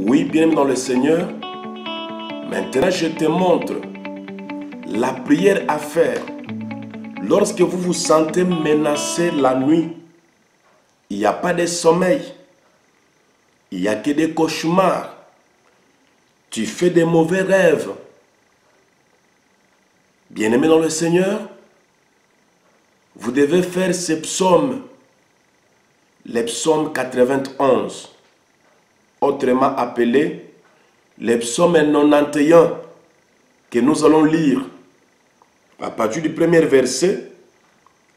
Oui, bien-aimé dans le Seigneur, maintenant je te montre la prière à faire. Lorsque vous vous sentez menacé la nuit, il n'y a pas de sommeil, il n'y a que des cauchemars, tu fais des mauvais rêves. Bien-aimé dans le Seigneur, vous devez faire ces psaumes, les psaumes 91, autrement appelé les psaumes 91 que nous allons lire à partir du premier verset.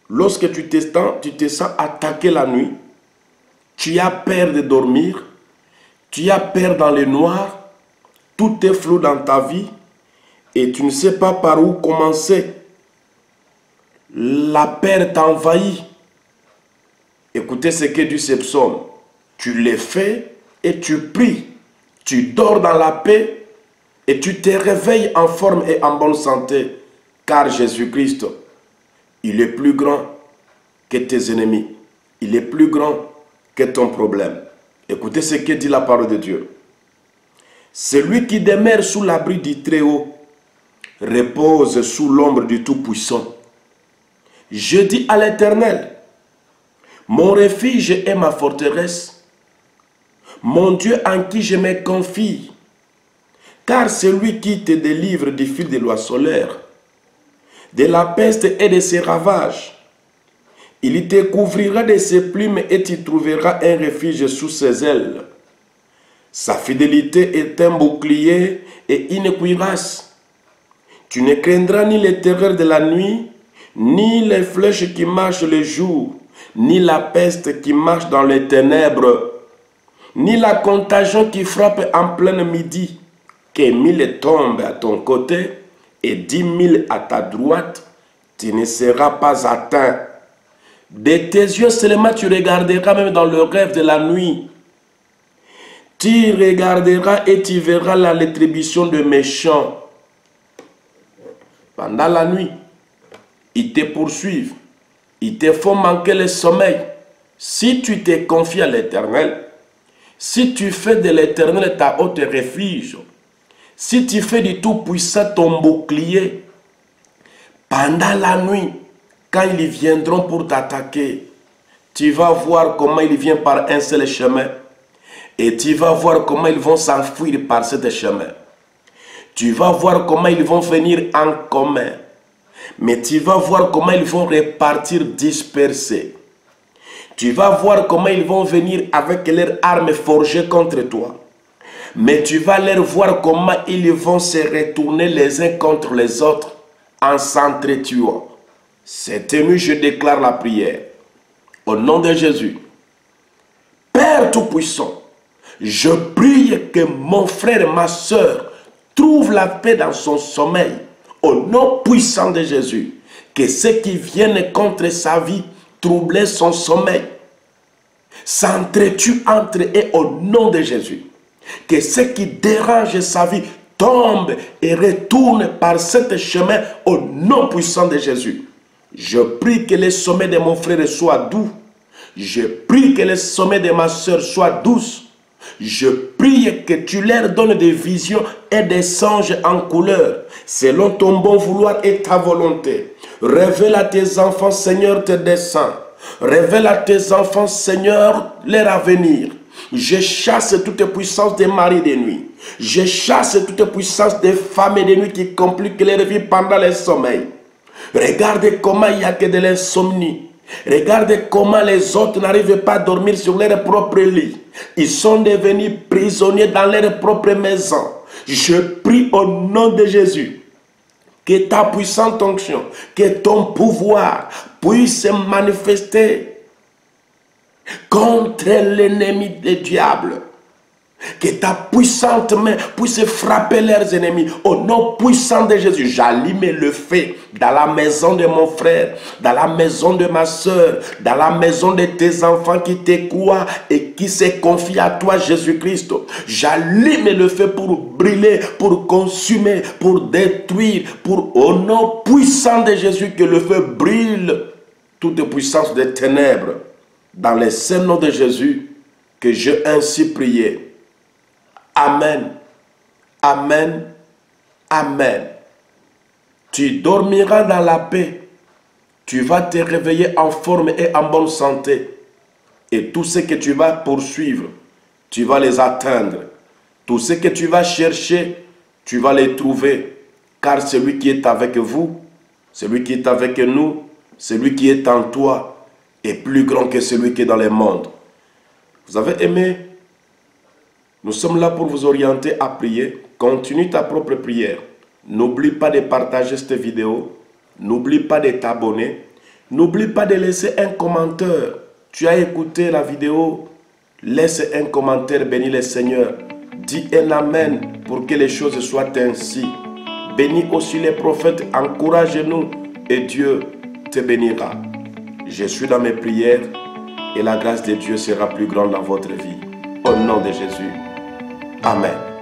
Lorsque tu te sens attaqué la nuit, tu as peur de dormir, tu as peur dans le noir, tout est flou dans ta vie et tu ne sais pas par où commencer. La peur t'envahit. Écoutez ce que dit ce psaume. Tu les fais et tu pries. Tu dors dans la paix et tu te réveilles en forme et en bonne santé. Car Jésus-Christ, il est plus grand que tes ennemis. Il est plus grand que ton problème. Écoutez ce que dit la parole de Dieu. Celui qui demeure sous l'abri du Très-Haut repose sous l'ombre du Tout-Puissant. Je dis à l'Éternel, mon refuge est ma forteresse, mon Dieu en qui je me confie, car c'est lui qui te délivre du fil de l'oiseleur, de la peste et de ses ravages. Il te couvrira de ses plumes et tu trouveras un refuge sous ses ailes. Sa fidélité est un bouclier et une cuirasse. Tu ne craindras ni les terreurs de la nuit, ni les flèches qui marchent le jour, ni la peste qui marche dans les ténèbres, ni la contagion qui frappe en plein midi. Que 1000 tombent à ton côté et 10 000 à ta droite, tu ne seras pas atteint. De tes yeux seulement tu regarderas même dans le rêve de la nuit. Tu regarderas et tu verras la rétribution de méchants. Pendant la nuit, ils te poursuivent. Ils te font manquer le sommeil. Si tu te confies à l'Éternel, si tu fais de l'Éternel ta haute refuge, si tu fais du Tout-Puissant ton bouclier, pendant la nuit, quand ils viendront pour t'attaquer, tu vas voir comment ils viennent par un seul chemin. Et tu vas voir comment ils vont s'enfuir par ce chemin. Tu vas voir comment ils vont venir en commun. Mais tu vas voir comment ils vont repartir dispersés. Tu vas voir comment ils vont venir avec leurs armes forgées contre toi. Mais tu vas leur voir comment ils vont se retourner les uns contre les autres en s'entretuant. Cette nuit, je déclare la prière. Au nom de Jésus. Père Tout-Puissant, je prie que mon frère et ma soeur trouvent la paix dans son sommeil. Au nom puissant de Jésus. Que ceux qui viennent contre sa vie troubler son sommeil s'entretuent entre eux au nom de Jésus. Que ceux qui dérangent sa vie tombent et retournent par ce chemin au nom puissant de Jésus. Je prie que le sommeil de mon frère soit doux. Je prie que le sommeil de ma soeur soit douce. Je prie que tu leur donnes des visions et des songes en couleur, selon ton bon vouloir et ta volonté. Révèle à tes enfants, Seigneur, tes desseins. Révèle à tes enfants, Seigneur, leur avenir. Je chasse toute puissance des maris de nuit. Je chasse toute puissance des femmes et de nuit qui compliquent leur vie pendant le sommeil. Regardez comment il n'y a que de l'insomnie. Regardez comment les autres n'arrivent pas à dormir sur leur propre lit. Ils sont devenus prisonniers dans leur propre maison. Je prie au nom de Jésus que ta puissante onction, que ton pouvoir puisse se manifester contre l'ennemi du diable. Que ta puissante main puisse frapper leurs ennemis. Au nom puissant de Jésus, j'allume le feu dans la maison de mon frère, dans la maison de ma soeur, dans la maison de tes enfants qui te croient et qui se confient à toi, Jésus-Christ. J'allume le feu pour brûler, pour consumer, pour détruire, au nom puissant de Jésus, que le feu brûle toute puissance des ténèbres. Dans le saint nom de Jésus, que j'ai ainsi prié. Amen. Amen. Amen. Tu dormiras dans la paix. Tu vas te réveiller en forme et en bonne santé. Et tout ce que tu vas poursuivre, tu vas les atteindre. Tout ce que tu vas chercher, tu vas les trouver. Car celui qui est avec vous, celui qui est avec nous, celui qui est en toi, est plus grand que celui qui est dans le monde. Vous avez aimé? Nous sommes là pour vous orienter à prier. Continue ta propre prière. N'oublie pas de partager cette vidéo. N'oublie pas de t'abonner. N'oublie pas de laisser un commentaire. Tu as écouté la vidéo. Laisse un commentaire, bénis le Seigneur. Dis un amen pour que les choses soient ainsi. Bénis aussi les prophètes, encourage-nous et Dieu te bénira. Je suis dans mes prières et la grâce de Dieu sera plus grande dans votre vie. Au nom de Jésus. Amen.